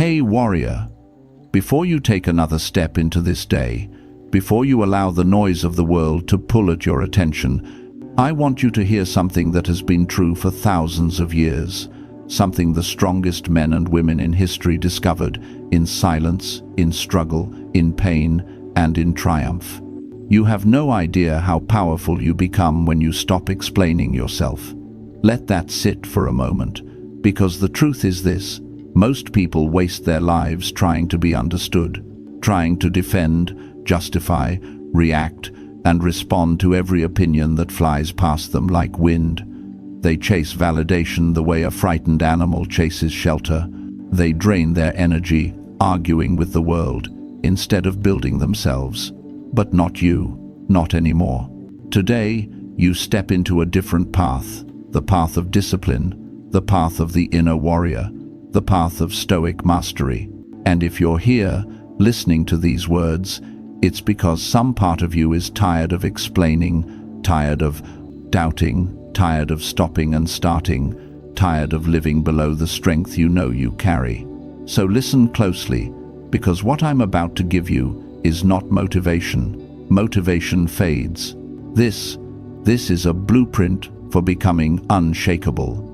Hey warrior, before you take another step into this day, before you allow the noise of the world to pull at your attention, I want you to hear something that has been true for thousands of years, something the strongest men and women in history discovered in silence, in struggle, in pain, and in triumph. You have no idea how powerful you become when you stop explaining yourself. Let that sit for a moment, because the truth is this: most people waste their lives trying to be understood, trying to defend, justify, react, and respond to every opinion that flies past them like wind. They chase validation the way a frightened animal chases shelter. They drain their energy arguing with the world instead of building themselves. But not you, not anymore. Today, you step into a different path, the path of discipline, the path of the inner warrior, the path of Stoic mastery. And if you're here, listening to these words, it's because some part of you is tired of explaining, tired of doubting, tired of stopping and starting, tired of living below the strength you know you carry. So listen closely, because what I'm about to give you is not motivation. Motivation fades. This is a blueprint for becoming unshakable.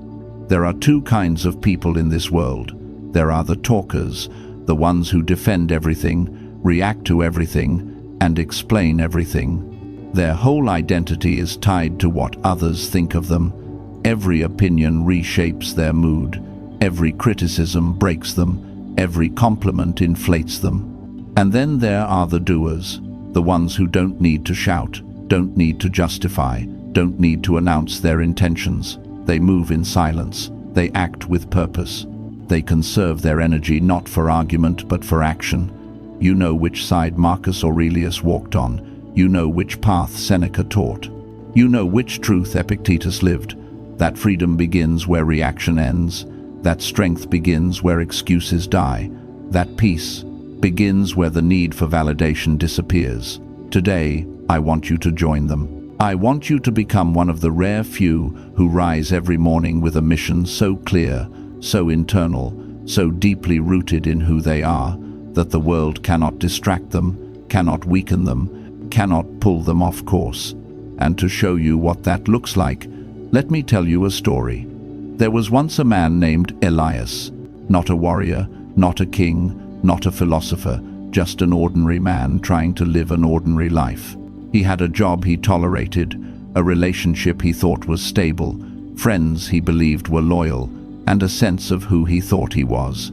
There are two kinds of people in this world. There are the talkers, the ones who defend everything, react to everything, and explain everything. Their whole identity is tied to what others think of them. Every opinion reshapes their mood. Every criticism breaks them. Every compliment inflates them. And then there are the doers, the ones who don't need to shout, don't need to justify, don't need to announce their intentions. They move in silence. They act with purpose. They conserve their energy not for argument but for action. You know which side Marcus Aurelius walked on. You know which path Seneca taught. You know which truth Epictetus lived. That freedom begins where reaction ends. That strength begins where excuses die. That peace begins where the need for validation disappears. Today, I want you to join them. I want you to become one of the rare few who rise every morning with a mission so clear, so internal, so deeply rooted in who they are, that the world cannot distract them, cannot weaken them, cannot pull them off course. And to show you what that looks like, let me tell you a story. There was once a man named Elias, not a warrior, not a king, not a philosopher, just an ordinary man trying to live an ordinary life. He had a job he tolerated, a relationship he thought was stable, friends he believed were loyal, and a sense of who he thought he was.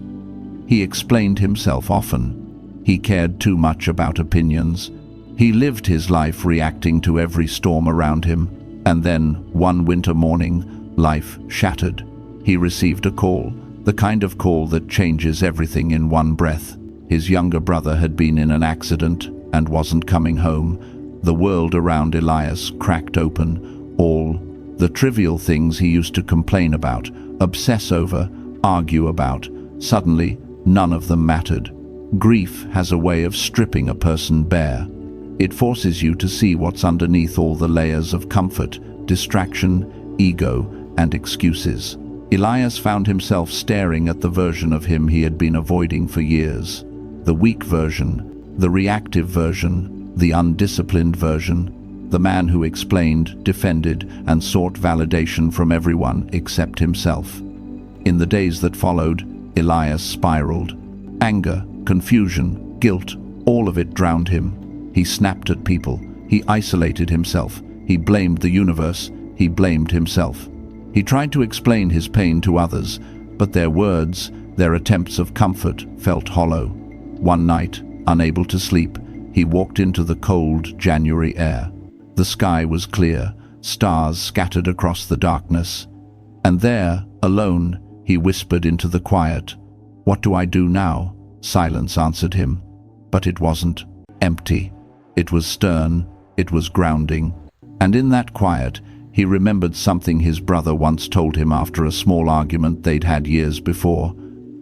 He explained himself often. He cared too much about opinions. He lived his life reacting to every storm around him, and then, one winter morning, life shattered. He received a call, the kind of call that changes everything in one breath. His younger brother had been in an accident and wasn't coming home. The world around Elias cracked open. All the trivial things he used to complain about, obsess over, argue about, suddenly none of them mattered. Grief has a way of stripping a person bare. It forces you to see what's underneath all the layers of comfort, distraction, ego, and excuses. Elias found himself staring at the version of him he had been avoiding for years. The weak version, the reactive version, the undisciplined version, the man who explained, defended, and sought validation from everyone except himself. In the days that followed, Elias spiraled. Anger, confusion, guilt, all of it drowned him. He snapped at people. He isolated himself. He blamed the universe. He blamed himself. He tried to explain his pain to others, but their words, their attempts of comfort, felt hollow. One night, unable to sleep, he walked into the cold January air. The sky was clear, stars scattered across the darkness. And there, alone, he whispered into the quiet, "What do I do now?" Silence answered him. But it wasn't empty. It was stern, it was grounding. And in that quiet, he remembered something his brother once told him after a small argument they'd had years before.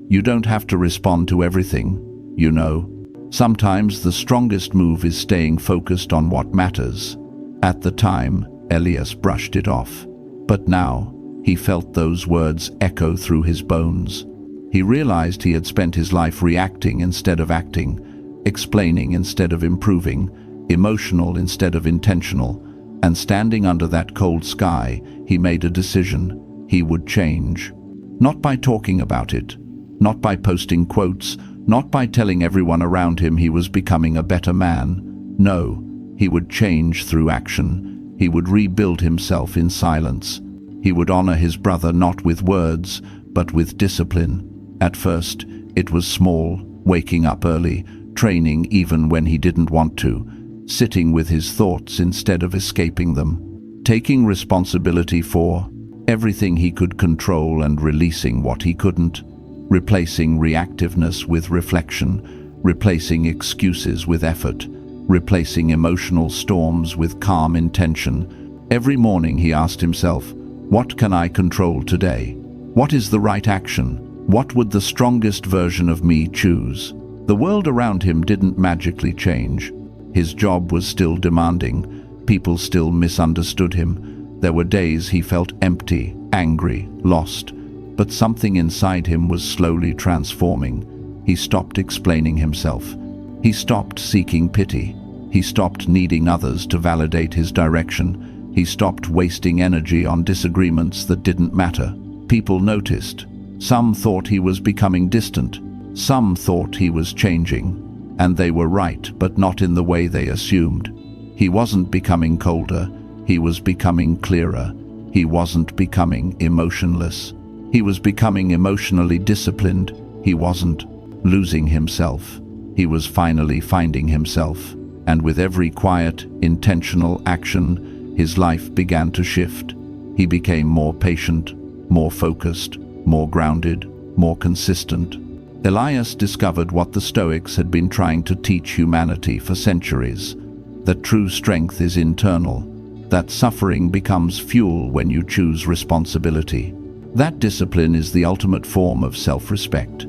You don't have to respond to everything, you know. Sometimes the strongest move is staying focused on what matters. At the time, Elias brushed it off. But now, he felt those words echo through his bones. He realized he had spent his life reacting instead of acting, explaining instead of improving, emotional instead of intentional, and standing under that cold sky, he made a decision. He would change. Not by talking about it, not by posting quotes, not by telling everyone around him he was becoming a better man. No, he would change through action. He would rebuild himself in silence. He would honor his brother not with words, but with discipline. At first, it was small, waking up early, training even when he didn't want to, sitting with his thoughts instead of escaping them, taking responsibility for everything he could control and releasing what he couldn't, replacing reactiveness with reflection, replacing excuses with effort, replacing emotional storms with calm intention. Every morning he asked himself, what can I control today? What is the right action? What would the strongest version of me choose? The world around him didn't magically change. His job was still demanding. People still misunderstood him. There were days he felt empty, angry, lost. But something inside him was slowly transforming. He stopped explaining himself. He stopped seeking pity. He stopped needing others to validate his direction. He stopped wasting energy on disagreements that didn't matter. People noticed. Some thought he was becoming distant. Some thought he was changing. And they were right, but not in the way they assumed. He wasn't becoming colder. He was becoming clearer. He wasn't becoming emotionless. He was becoming emotionally disciplined. He wasn't losing himself. He was finally finding himself. And with every quiet, intentional action, his life began to shift. He became more patient, more focused, more grounded, more consistent. Elias discovered what the Stoics had been trying to teach humanity for centuries, that true strength is internal, that suffering becomes fuel when you choose responsibility. That discipline is the ultimate form of self-respect.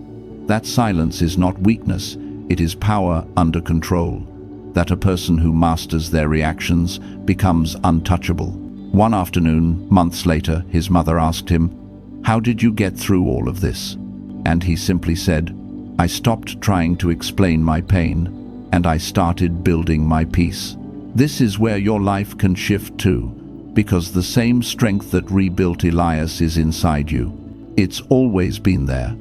That silence is not weakness, it is power under control. That a person who masters their reactions becomes untouchable. One afternoon, months later, his mother asked him, "How did you get through all of this?" And he simply said, "I stopped trying to explain my pain, and I started building my peace." This is where your life can shift too, because the same strength that rebuilt Elias is inside you. It's always been there,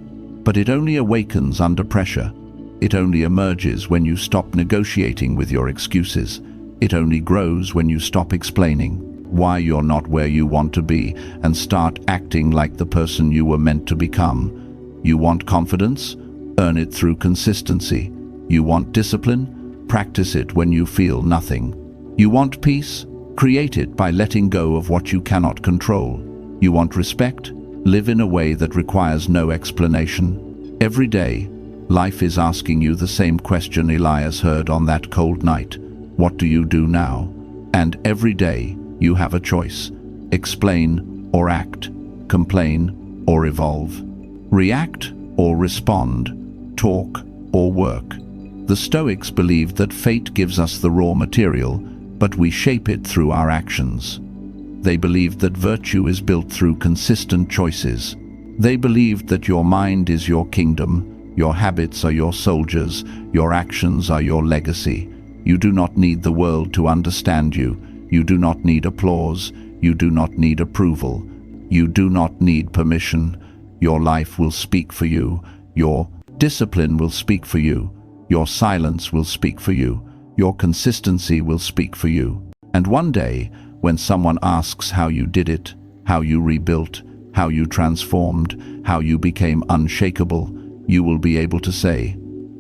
but it only awakens under pressure. It only emerges when you stop negotiating with your excuses. It only grows when you stop explaining why you're not where you want to be and start acting like the person you were meant to become. You want confidence? Earn it through consistency. You want discipline? Practice it when you feel nothing. You want peace? Create it by letting go of what you cannot control. You want respect? Live in a way that requires no explanation. Every day, life is asking you the same question Elias heard on that cold night. What do you do now? And every day, you have a choice. Explain or act. Complain or evolve. React or respond. Talk or work. The Stoics believed that fate gives us the raw material, but we shape it through our actions. They believed that virtue is built through consistent choices. They believed that your mind is your kingdom, your habits are your soldiers, your actions are your legacy. You do not need the world to understand you. You do not need applause. You do not need approval. You do not need permission. Your life will speak for you. Your discipline will speak for you. Your silence will speak for you. Your consistency will speak for you. And one day, when someone asks how you did it, how you rebuilt, how you transformed, how you became unshakable, you will be able to say,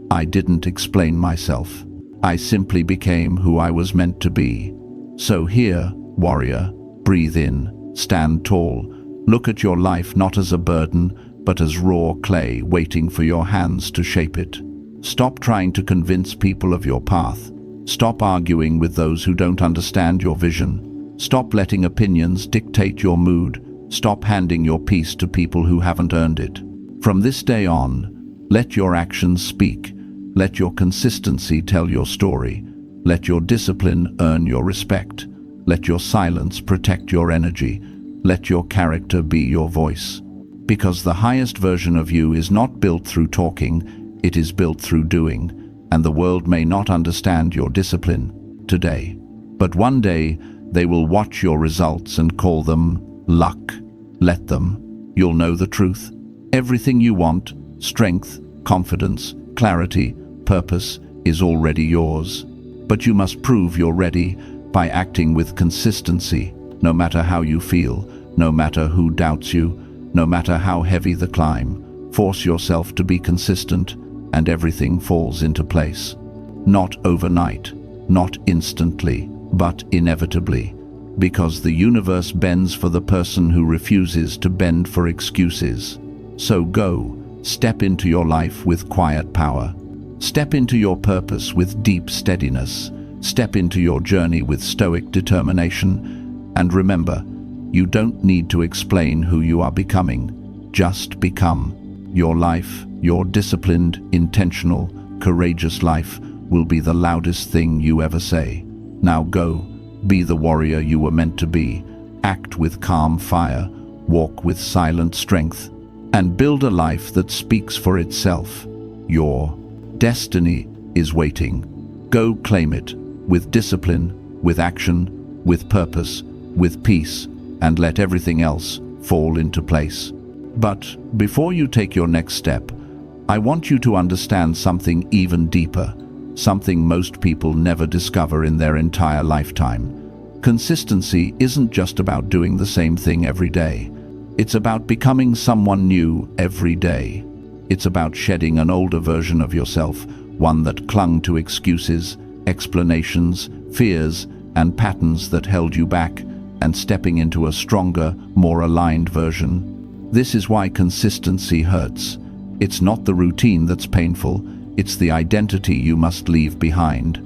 "I didn't explain myself. I simply became who I was meant to be." So here, warrior, breathe in, stand tall, look at your life not as a burden, but as raw clay waiting for your hands to shape it. Stop trying to convince people of your path. Stop arguing with those who don't understand your vision. Stop letting opinions dictate your mood. Stop handing your peace to people who haven't earned it. From this day on, let your actions speak. Let your consistency tell your story. Let your discipline earn your respect. Let your silence protect your energy. Let your character be your voice. Because the highest version of you is not built through talking, it is built through doing, and the world may not understand your discipline today. But one day, they will watch your results and call them luck. Let them. You'll know the truth. Everything you want, strength, confidence, clarity, purpose, is already yours. But you must prove you're ready by acting with consistency, no matter how you feel, no matter who doubts you, no matter how heavy the climb. Force yourself to be consistent, and everything falls into place. Not overnight, not instantly, but inevitably, because the universe bends for the person who refuses to bend for excuses. So go, step into your life with quiet power. Step into your purpose with deep steadiness. Step into your journey with stoic determination. And remember, you don't need to explain who you are becoming. Just become. Your life, your disciplined, intentional, courageous life will be the loudest thing you ever say. Now go, be the warrior you were meant to be. Act with calm fire, walk with silent strength, and build a life that speaks for itself. Your destiny is waiting. Go claim it, with discipline, with action, with purpose, with peace, and let everything else fall into place. But before you take your next step, I want you to understand something even deeper, something most people never discover in their entire lifetime. Consistency isn't just about doing the same thing every day. It's about becoming someone new every day. It's about shedding an older version of yourself, one that clung to excuses, explanations, fears, and patterns that held you back, and stepping into a stronger, more aligned version. This is why consistency hurts. It's not the routine that's painful, it's the identity you must leave behind.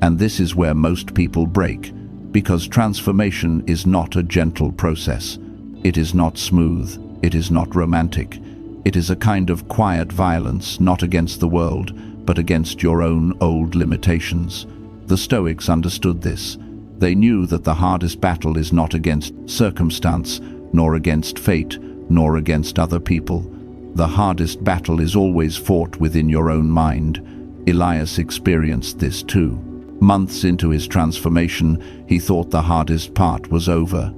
And this is where most people break, because transformation is not a gentle process. It is not smooth, it is not romantic. It is a kind of quiet violence, not against the world, but against your own old limitations. The Stoics understood this. They knew that the hardest battle is not against circumstance, nor against fate, nor against other people. The hardest battle is always fought within your own mind. Elias experienced this too. Months into his transformation, he thought the hardest part was over.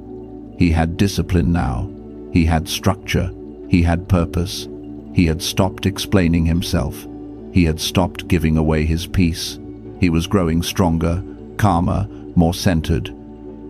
He had discipline now. He had structure. He had purpose. He had stopped explaining himself. He had stopped giving away his peace. He was growing stronger, calmer, more centered.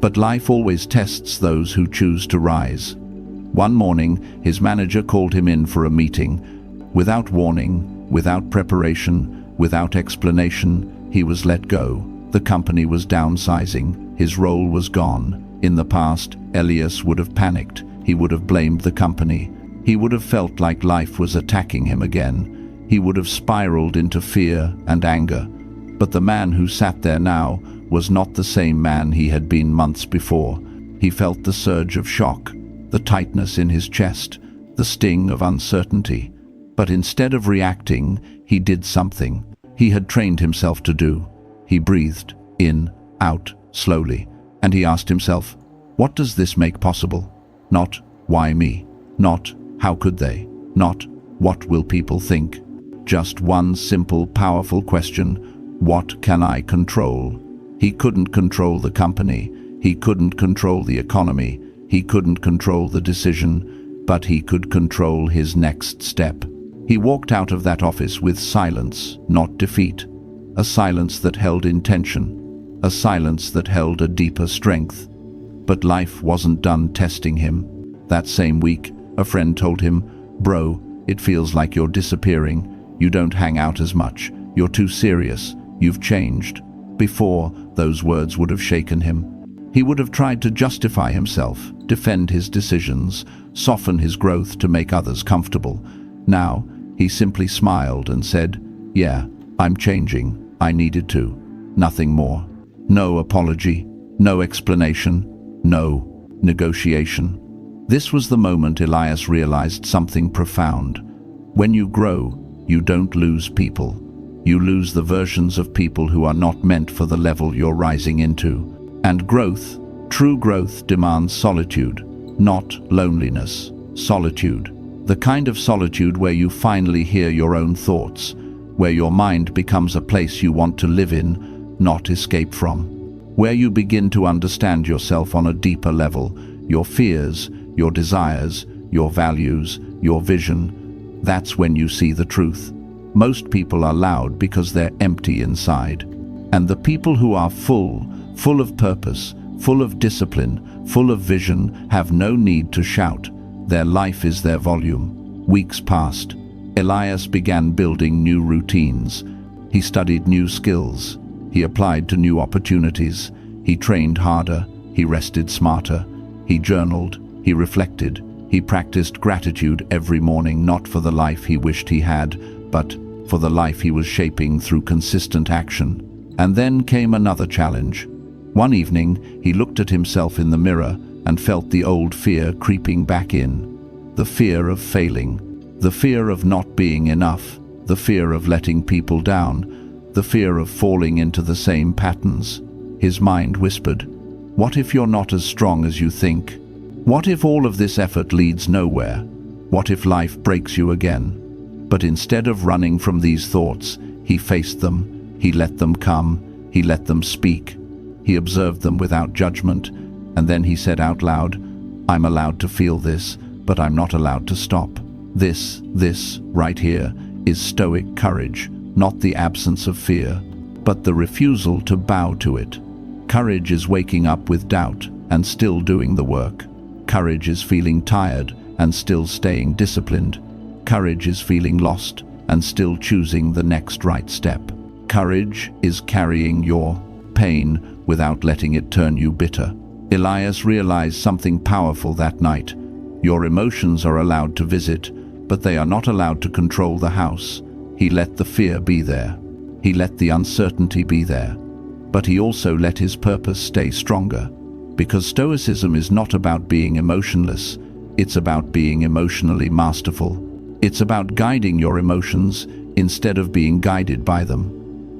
But life always tests those who choose to rise. One morning, his manager called him in for a meeting. Without warning, without preparation, without explanation, he was let go. The company was downsizing. His role was gone. In the past, Elias would have panicked. He would have blamed the company. He would have felt like life was attacking him again. He would have spiraled into fear and anger. But the man who sat there now was not the same man he had been months before. He felt the surge of shock, the tightness in his chest, the sting of uncertainty. But instead of reacting, he did something he had trained himself to do. He breathed in, out, slowly, and he asked himself, what does this make possible? Not, why me? Not, how could they? Not, what will people think? Just one simple, powerful question: what can I control? He couldn't control the company. He couldn't control the economy. He couldn't control the decision, but he could control his next step. He walked out of that office with silence, not defeat. A silence that held intention. A silence that held a deeper strength. But life wasn't done testing him. That same week, a friend told him, "Bro, it feels like you're disappearing. You don't hang out as much. You're too serious. You've changed." Before, those words would have shaken him. He would have tried to justify himself, defend his decisions, soften his growth to make others comfortable. Now, he simply smiled and said, "Yeah, I'm changing. I needed to. Nothing more." No apology, no explanation, no negotiation. This was the moment Elias realized something profound. When you grow, you don't lose people. You lose the versions of people who are not meant for the level you're rising into. And growth, true growth, demands solitude, not loneliness, solitude. The kind of solitude where you finally hear your own thoughts, where your mind becomes a place you want to live in, not escape from. Where you begin to understand yourself on a deeper level, your fears, your desires, your values, your vision. That's when you see the truth. Most people are loud because they're empty inside. And the people who are full of purpose, full of discipline, full of vision, have no need to shout. Their life is their volume. Weeks passed. Elias began building new routines. He studied new skills. He applied to new opportunities. He trained harder. He rested smarter. He journaled. He reflected. He practiced gratitude every morning, not for the life he wished he had, but for the life he was shaping through consistent action. And then came another challenge. One evening, he looked at himself in the mirror and felt the old fear creeping back in. The fear of failing. The fear of not being enough. The fear of letting people down. The fear of falling into the same patterns. His mind whispered, "What if you're not as strong as you think? What if all of this effort leads nowhere? What if life breaks you again?" But instead of running from these thoughts, he faced them. He let them come. He let them speak. He observed them without judgment, and then he said out loud, "I'm allowed to feel this, but I'm not allowed to stop. This right here is Stoic courage, not the absence of fear, but the refusal to bow to it. Courage is waking up with doubt and still doing the work. Courage is feeling tired and still staying disciplined. Courage is feeling lost and still choosing the next right step. Courage is carrying your pain without letting it turn you bitter." Elias realized something powerful that night. Your emotions are allowed to visit, but they are not allowed to control the house. He let the fear be there. He let the uncertainty be there. But he also let his purpose stay stronger. Because Stoicism is not about being emotionless, it's about being emotionally masterful. It's about guiding your emotions instead of being guided by them.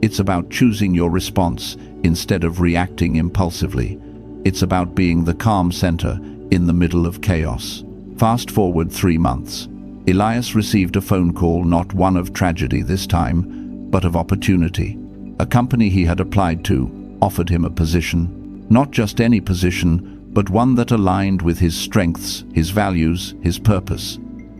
It's about choosing your response instead of reacting impulsively. It's about being the calm center in the middle of chaos. Fast forward 3 months. Elias received a phone call, not one of tragedy this time, but of opportunity. A company he had applied to offered him a position. Not just any position, but one that aligned with his strengths, his values, his purpose.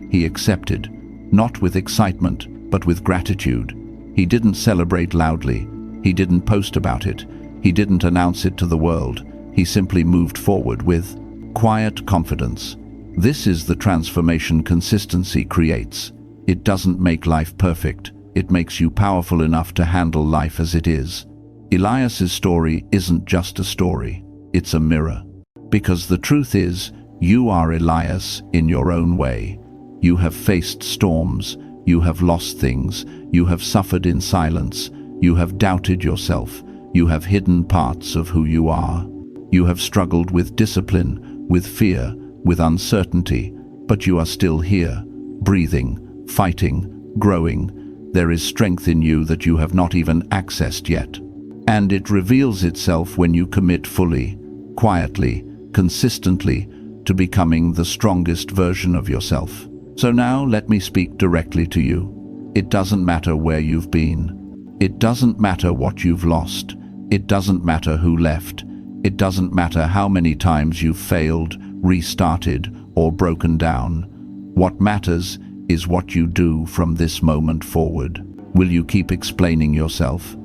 He accepted, not with excitement, but with gratitude. He didn't celebrate loudly. He didn't post about it. He didn't announce it to the world. He simply moved forward with quiet confidence. This is the transformation consistency creates. It doesn't make life perfect. It makes you powerful enough to handle life as it is. Elias's story isn't just a story. It's a mirror. Because the truth is, you are Elias in your own way. You have faced storms. You have lost things. You have suffered in silence. You have doubted yourself. You have hidden parts of who you are. You have struggled with discipline, with fear, with uncertainty, but you are still here, breathing, fighting, growing. There is strength in you that you have not even accessed yet. And it reveals itself when you commit fully, quietly, consistently, to becoming the strongest version of yourself. So now let me speak directly to you. It doesn't matter where you've been. It doesn't matter what you've lost. It doesn't matter who left. It doesn't matter how many times you've failed, restarted, or broken down. What matters is what you do from this moment forward. Will you keep explaining yourself?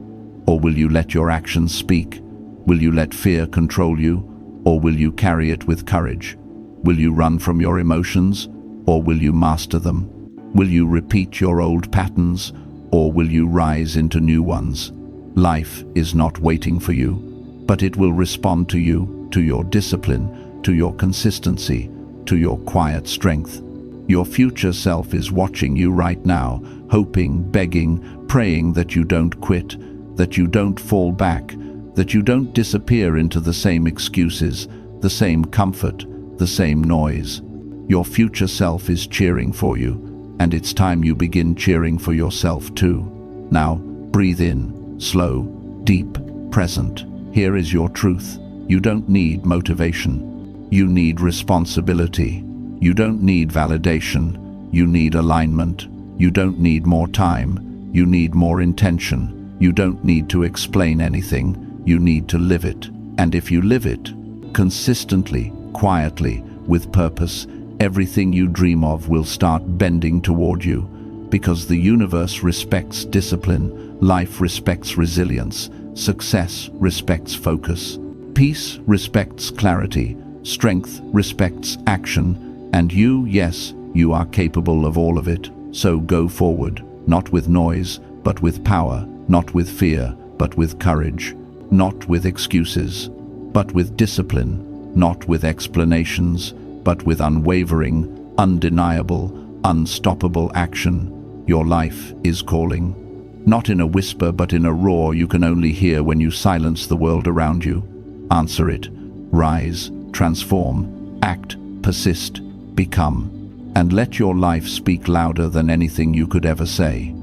Or will you let your actions speak? Will you let fear control you? Or will you carry it with courage? Will you run from your emotions? Or will you master them? Will you repeat your old patterns? Or will you rise into new ones? Life is not waiting for you, but it will respond to you, to your discipline, to your consistency, to your quiet strength. Your future self is watching you right now, hoping, begging, praying that you don't quit, that you don't fall back, that you don't disappear into the same excuses, the same comfort, the same noise. Your future self is cheering for you, and it's time you begin cheering for yourself too. Now, breathe in, slow, deep, present. Here is your truth. You don't need motivation. You need responsibility. You don't need validation. You need alignment. You don't need more time. You need more intention. You don't need to explain anything. You need to live it. And if you live it, consistently, quietly, with purpose, everything you dream of will start bending toward you. Because the universe respects discipline, life respects resilience, success respects focus, peace respects clarity, strength respects action, and you, yes, you are capable of all of it. So go forward, not with noise, but with power, not with fear, but with courage, not with excuses, but with discipline, not with explanations, but with unwavering, undeniable, unstoppable action. Your life is calling. Not in a whisper, but in a roar you can only hear when you silence the world around you. Answer it. Rise, transform, act, persist, become. And let your life speak louder than anything you could ever say.